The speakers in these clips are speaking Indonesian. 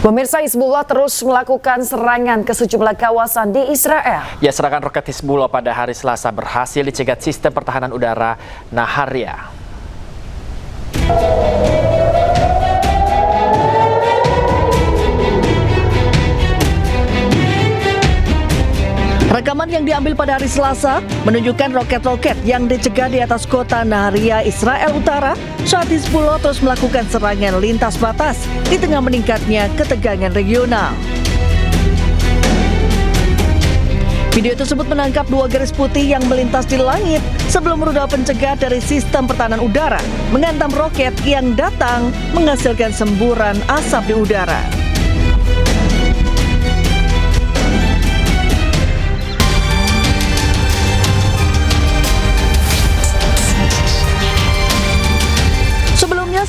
Pemirsa, Hizbullah terus melakukan serangan ke sejumlah kawasan di Israel. Ya, serangan roket Hizbullah pada hari Selasa berhasil dicegat sistem pertahanan udara Naharia. Rekaman yang diambil pada hari Selasa menunjukkan roket-roket yang dicegat di atas kota Naharia, Israel Utara saat Hizbullah terus melakukan serangan lintas batas di tengah meningkatnya ketegangan regional. Video tersebut menangkap dua garis putih yang melintas di langit sebelum rudal pencegat dari sistem pertahanan udara menghantam roket yang datang menghasilkan semburan asap di udara.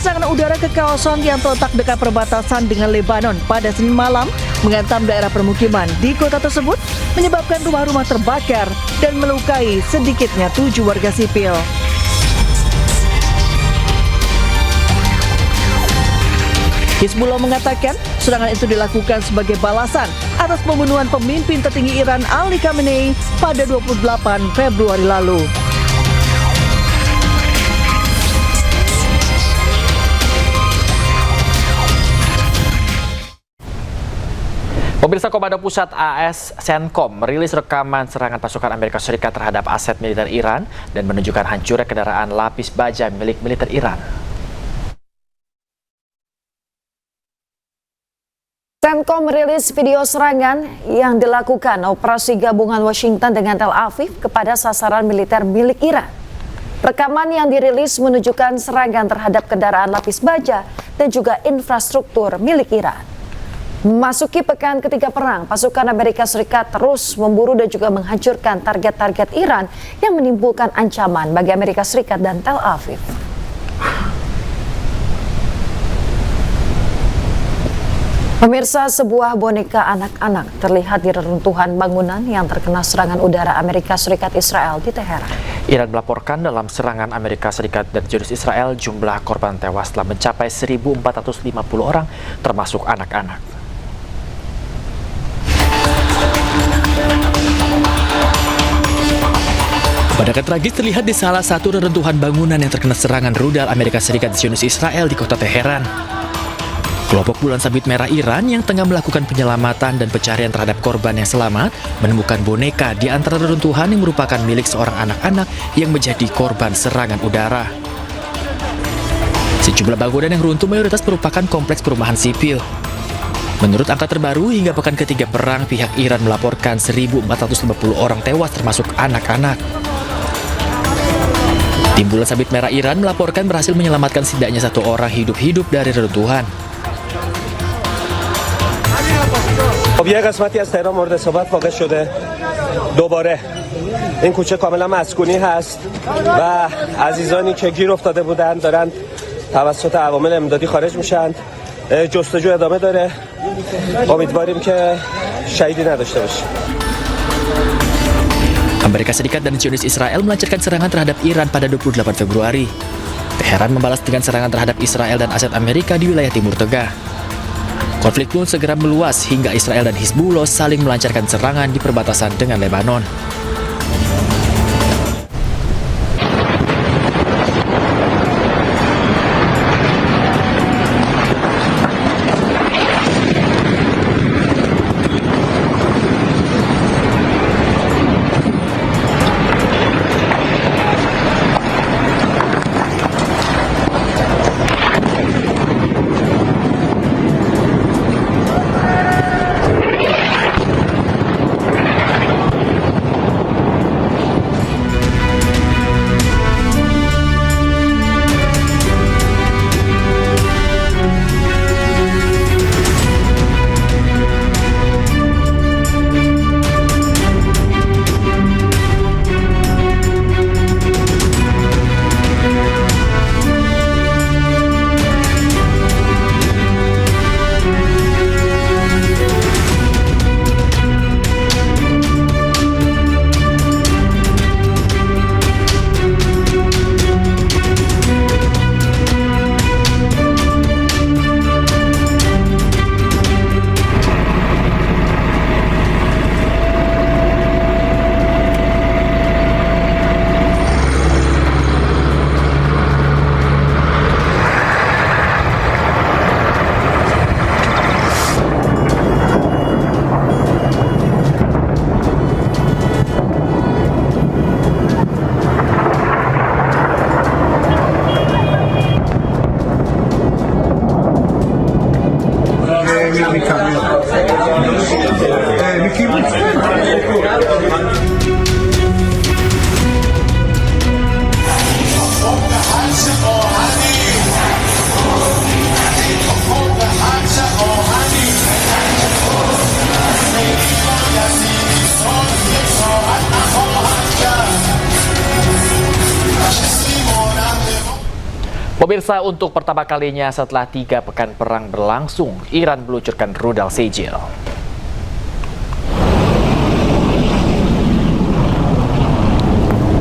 Serangan udara ke kawasan yang terletak dekat perbatasan dengan Lebanon pada Senin malam menghantam daerah permukiman di kota tersebut, menyebabkan rumah-rumah terbakar dan melukai sedikitnya 7 warga sipil. Hizbullah mengatakan serangan itu dilakukan sebagai balasan atas pembunuhan pemimpin tertinggi Iran Ali Khamenei pada 28 Februari lalu. Pemirsa, Komando Pusat AS CENTCOM merilis rekaman serangan pasukan Amerika Serikat terhadap aset militer Iran dan menunjukkan hancurnya kendaraan lapis baja milik militer Iran. CENTCOM merilis video serangan yang dilakukan operasi gabungan Washington dengan Tel Aviv kepada sasaran militer milik Iran. Rekaman yang dirilis menunjukkan serangan terhadap kendaraan lapis baja dan juga infrastruktur milik Iran. Memasuki pekan ketiga perang, pasukan Amerika Serikat terus memburu dan juga menghancurkan target-target Iran yang menimbulkan ancaman bagi Amerika Serikat dan Tel Aviv. Pemirsa, sebuah boneka anak-anak terlihat di reruntuhan bangunan yang terkena serangan udara Amerika Serikat Israel di Teheran. Iran melaporkan dalam serangan Amerika Serikat dan Zionis Israel jumlah korban tewas telah mencapai 1.450 orang termasuk anak-anak. Ledakan tragis terlihat di salah satu reruntuhan bangunan yang terkena serangan rudal Amerika Serikat Zionis Israel di kota Teheran. Kelompok Bulan Sabit Merah Iran yang tengah melakukan penyelamatan dan pencarian terhadap korban yang selamat menemukan boneka di antara reruntuhan yang merupakan milik seorang anak-anak yang menjadi korban serangan udara. Sejumlah bangunan yang runtuh mayoritas merupakan kompleks perumahan sipil. Menurut angka terbaru, hingga pekan ketiga perang, pihak Iran melaporkan 1.450 orang tewas termasuk anak-anak. Tim Bulan Sabit Merah Iran melaporkan berhasil menyelamatkan setidaknya 1 orang hidup-hidup dari reruntuhan. خب یه قسمتی از تهران مورد اصابت واقع شده. دوباره این کوچه کاملا مسکونی هست و عزیزانی که گیر افتاده بودند دارن توسط عوامل امدادی خارج میشن. جستجو ادامه داره. امیدواریم که شهیدی نداشته باشیم. Amerika Serikat dan Zionis Israel melancarkan serangan terhadap Iran pada 28 Februari. Teheran membalas dengan serangan terhadap Israel dan aset Amerika di wilayah Timur Tengah. Konflik pun segera meluas hingga Israel dan Hizbullah saling melancarkan serangan di perbatasan dengan Lebanon. Pemirsa, untuk pertama kalinya setelah 3 pekan perang berlangsung, Iran meluncurkan rudal Sejil.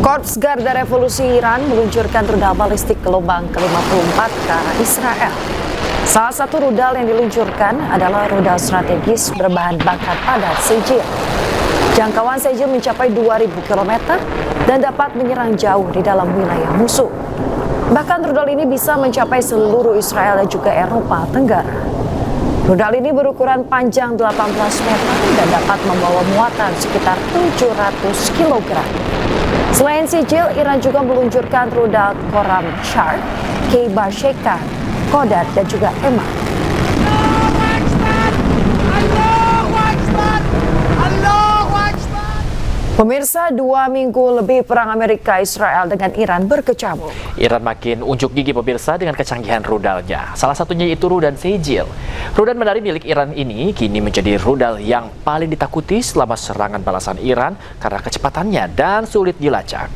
Korps Garda Revolusi Iran meluncurkan rudal balistik gelombang ke-54 ke arah Israel. Salah satu rudal yang diluncurkan adalah rudal strategis berbahan bakar padat Sejil. Jangkauan Sejil mencapai 2.000 km dan dapat menyerang jauh di dalam wilayah musuh. Bahkan rudal ini bisa mencapai seluruh Israel dan juga Eropa Tenggara. Rudal ini berukuran panjang 18 meter dan dapat membawa muatan sekitar 700 kg. Selain Sejil, Iran juga meluncurkan rudal Khorram Shark, K-Barsheka, Kodat, dan juga Emad. Pemirsa, 2 minggu lebih perang Amerika Israel dengan Iran berkecamuk. Iran makin unjuk gigi pemirsa dengan kecanggihan rudalnya. Salah satunya itu rudal Sejil. Rudal medali milik Iran ini kini menjadi rudal yang paling ditakuti selama serangan balasan Iran karena kecepatannya dan sulit dilacak.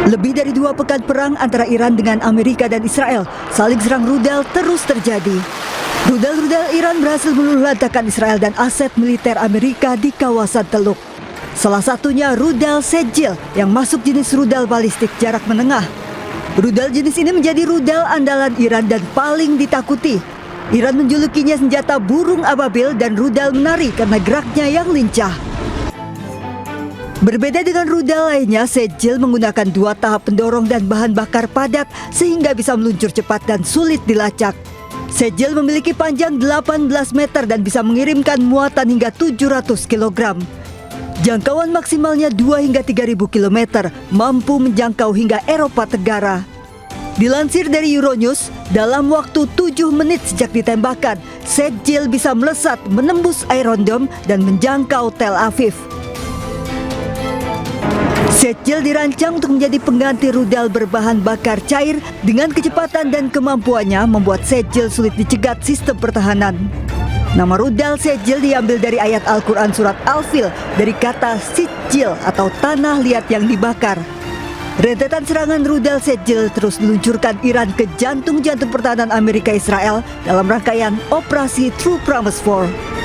Lebih dari 2 pekan perang antara Iran dengan Amerika dan Israel, saling serang rudal terus terjadi. Rudal-rudal Iran berhasil meluluhlantakkan Israel dan aset militer Amerika di kawasan Teluk. Salah satunya rudal Sejil yang masuk jenis rudal balistik jarak menengah. Rudal jenis ini menjadi rudal andalan Iran dan paling ditakuti. Iran menjulukinya senjata burung ababil dan rudal menari karena geraknya yang lincah. Berbeda dengan rudal lainnya, Sejil menggunakan 2 tahap pendorong dan bahan bakar padat sehingga bisa meluncur cepat dan sulit dilacak. Sejil memiliki panjang 18 meter dan bisa mengirimkan muatan hingga 700 kg. Jangkauan maksimalnya 2 hingga 3.000 km, mampu menjangkau hingga Eropa Tenggara. Dilansir dari Euronews, dalam waktu 7 menit sejak ditembakkan, Sejil bisa melesat menembus Iron Dome dan menjangkau Tel Aviv. Sejil dirancang untuk menjadi pengganti rudal berbahan bakar cair. Dengan kecepatan dan kemampuannya membuat Sejil sulit dicegat sistem pertahanan. Nama rudal Sejil diambil dari ayat Al-Quran surat Al-Fil dari kata sijil atau tanah liat yang dibakar. Rentetan serangan rudal Sejil terus diluncurkan Iran ke jantung-jantung pertahanan Amerika Israel dalam rangkaian Operasi True Promise 4.